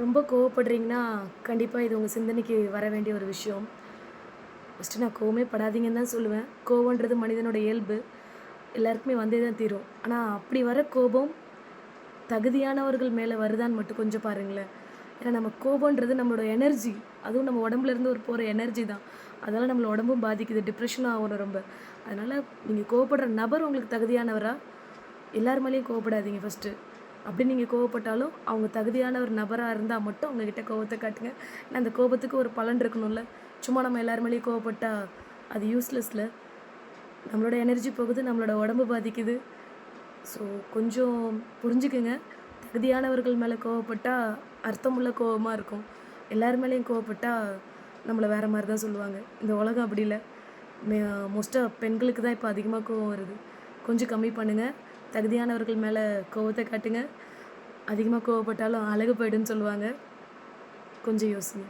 ரொம்ப கோவப்படுறீங்கன்னா, கண்டிப்பா இது உங்க சிந்தனைக்கு வர வேண்டிய ஒரு விஷயம். ஃபர்ஸ்ட்டு நான் கோவமே படாதீங்கன்னு தான் சொல்லுவேன். கோவம்ன்றது மனிதனோட இயல்பு. எல்லாருக்குமே வந்தே தான் தீரும். ஆனா, அப்படி வர கோபம் தகுதியானவர்கள் மேல வருதான்னு மட்டும் கொஞ்சம் பாருங்களேன். ஏன்னா நம்ம கோபம்ன்றது நம்மளோட எனர்ஜி. அதுவும் நம்ம உடம்புலேருந்து ஒரு போற எனர்ஜி தான். அதனால நம்மள உடம்பும் பாதிக்குது. டிப்ரஷனும் ஆகணும் ரொம்ப. அதனால நீங்க கோவப்படுற நபர் உங்களுக்கு தகுதியானவரா? எல்லார் மேலயும் கோவப்படாதீங்க ஃபர்ஸ்ட்டு. அப்படி நீங்க கோவப்பட்டாலும், அவங்க தகுதியான ஒரு நபரா இருந்தா மட்டும் அவங்க கிட்ட கோவத்த காட்டுங்க. ஏன்னா அந்த கோபத்துக்கு ஒரு பலன் இருக்கணும்ல. சும்மா நம்ம எல்லார் மேலயும் கோவப்பட்டா, அது யூஸ்லெஸ்ல. நம்மளோட எனர்ஜி போகுது, நம்மளோட உடம்பு பாதிக்குது. ஸோ கொஞ்சம் புரிஞ்சுக்கங்க. தகுதியானவர்கள் மேல கோவப்பட்டா, அர்த்தமுள்ள கோவமா இருக்கும். எல்லார் மேலயும் கோவப்பட்டா, நம்மள வேற மாரி தான் சொல்லுவாங்க. இந்த உலகம் அப்படி இல்ல. மே மோஸ்ட்டா பெண்களுக்கு தான் இப்ப அதிகமா கோவம் வருது. கொஞ்சம் கம்மி பண்ணுங்க. தகுதியானவர்கள் மேல கோவத்த காட்டுங்க. அதிகமா கோவப்பட்டாலும் அழகு போயிடும்னு சொல்லுவாங்க. கொஞ்சம் யோசிங்க.